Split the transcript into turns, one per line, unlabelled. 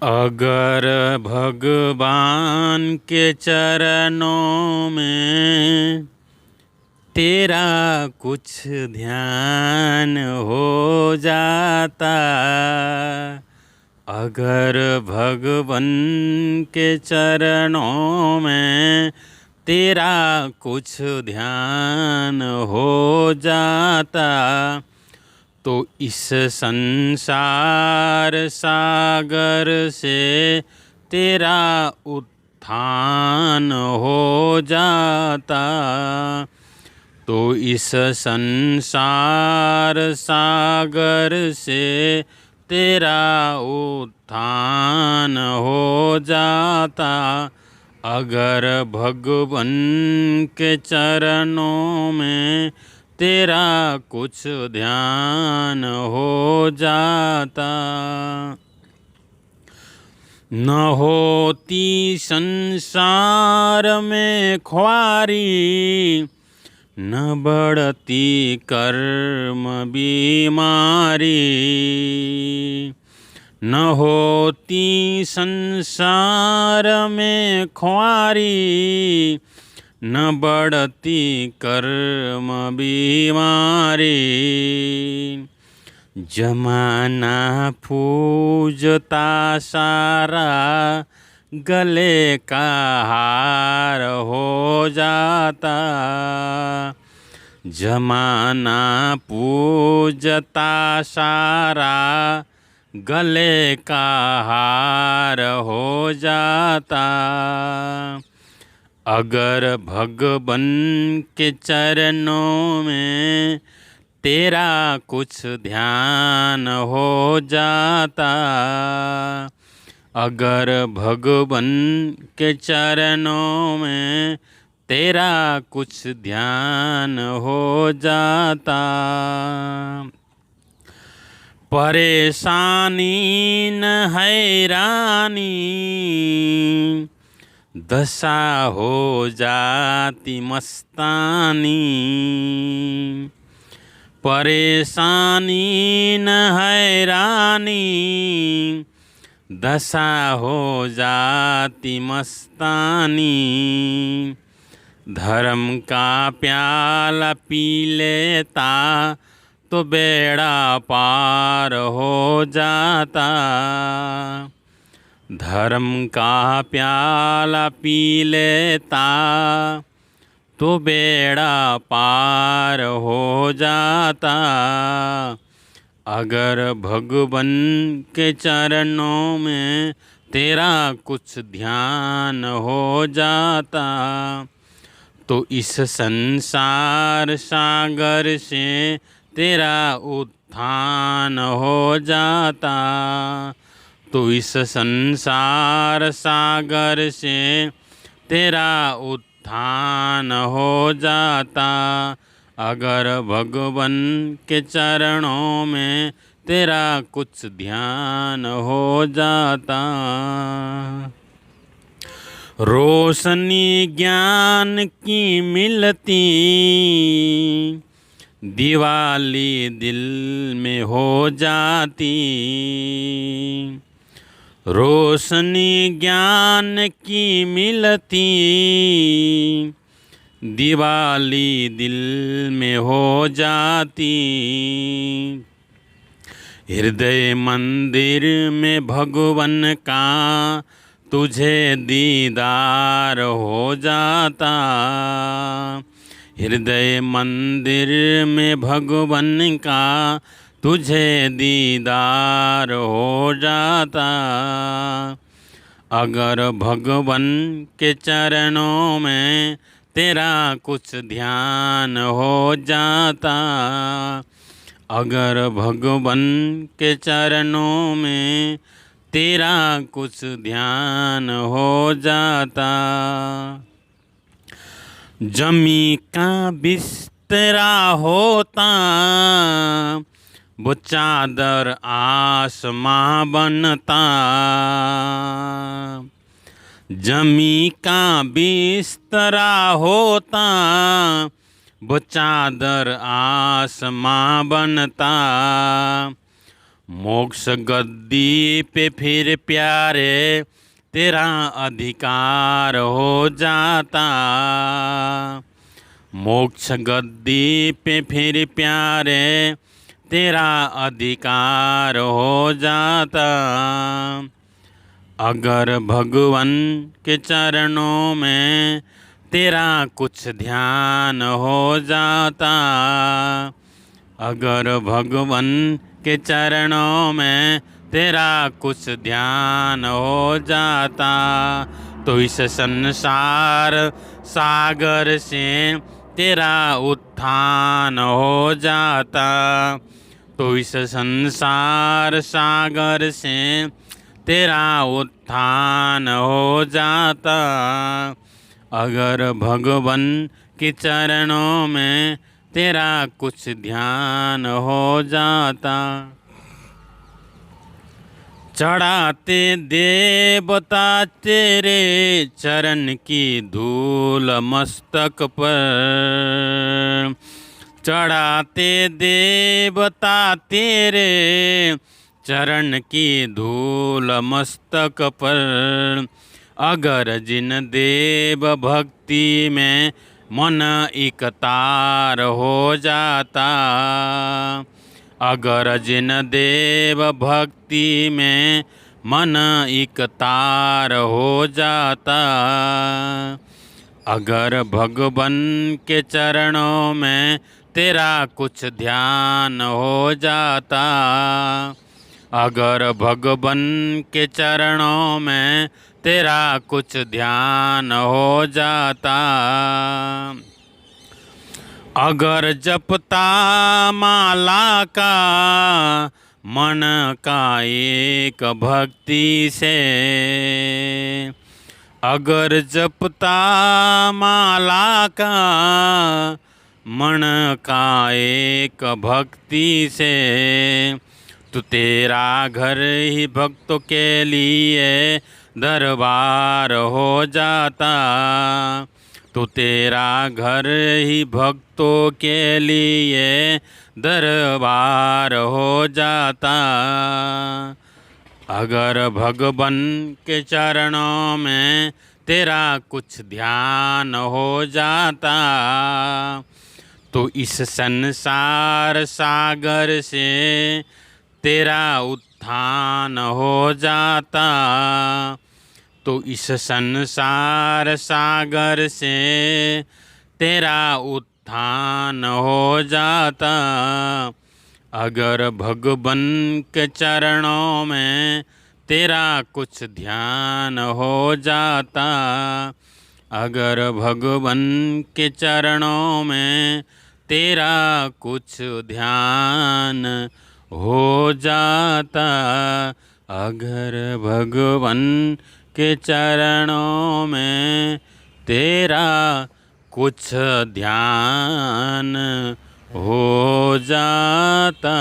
अगर भगवान के चरणों में तेरा कुछ ध्यान हो जाता, अगर भगवान के चरणों में तेरा कुछ ध्यान हो जाता, तो इस संसार सागर से तेरा उत्थान हो जाता, तो इस संसार सागर से तेरा उत्थान हो जाता, अगर भगवान के चरणों में तेरा कुछ ध्यान हो जाता। न होती संसार में ख्वारी, न बढ़ती कर्म बीमारी, न होती संसार में ख्वारी, न बढ़ती कर्म बीमारी, जमाना पूजता सारा गले का हार हो जाता, जमाना पूजता सारा गले का हार हो जाता, अगर भगवान के चरणों में तेरा कुछ ध्यान हो जाता, अगर भगवान के चरणों में तेरा कुछ ध्यान हो जाता। परेशानी न हैरानी दशा हो जाती मस्तानी, परेशानी न हैरानी दशा हो जाती मस्तानी, धर्म का प्याला पी लेता तो बेड़ा पार हो जाता, धर्म का प्याला पी लेता तो बेड़ा पार हो जाता, अगर भगवान के चरणों में तेरा कुछ ध्यान हो जाता, तो इस संसार सागर से तेरा उत्थान हो जाता, तो इस संसार सागर से तेरा उत्थान हो जाता, अगर भगवान के चरणों में तेरा कुछ ध्यान हो जाता। रोशनी ज्ञान की मिलती दिवाली दिल में हो जाती, रोशनी ज्ञान की मिलती दिवाली दिल में हो जाती, हृदय मंदिर में भगवान का तुझे दीदार हो जाता, हृदय मंदिर में भगवान का तुझे दीदार हो जाता, अगर भगवान के चरणों में तेरा कुछ ध्यान हो जाता, अगर भगवान के चरणों में तेरा कुछ ध्यान हो जाता। जमी का बिस्तरा होता वो चादर आसमां बनता, जमी का बिस्तरा होता वो चादर आसमां बनता, मोक्ष गद्दी पे फिर प्यारे तेरा अधिकार हो जाता। मोक्ष गद्दी पे फिर प्यारे तेरा अधिकार हो जाता। अगर भगवान के चरणों में तेरा कुछ ध्यान हो जाता। अगर भगवान के चरणों में तेरा कुछ ध्यान हो जाता तो इस संसार सागर से तेरा उत्थान हो जाता। तो इस संसार सागर से तेरा उत्थान हो जाता। अगर भगवान के चरणों में तेरा कुछ ध्यान हो जाता। चढ़ाते देवता तेरे चरण की धूल मस्तक पर। चढ़ाते देवता तेरे चरण की धूल मस्तक पर। अगर जिन देव भक्ति में मन इकतार हो जाता। अगर जिन देव भक्ति में मन इकतार हो जाता। अगर भगवान के चरणों में तेरा कुछ ध्यान हो जाता। अगर भगवान के चरणों में तेरा कुछ ध्यान हो जाता। अगर जपता माला का मन का एक भक्ति से। अगर जपता माला का मन का एक भक्ति से तो तेरा घर ही भक्तों के लिए दरबार हो जाता। तो तेरा घर ही भक्तों के लिए दरबार हो जाता। अगर भगवान के चरणों में तेरा कुछ ध्यान हो जाता तो इस संसार सागर से तेरा उत्थान हो जाता। तो इस संसार सागर से तेरा उत्थान हो जाता। अगर भगवान के चरणों में तेरा कुछ ध्यान हो जाता। अगर भगवान के चरणों में तेरा कुछ ध्यान हो जाता। अगर भगवान के चरणों में तेरा कुछ ध्यान हो जाता।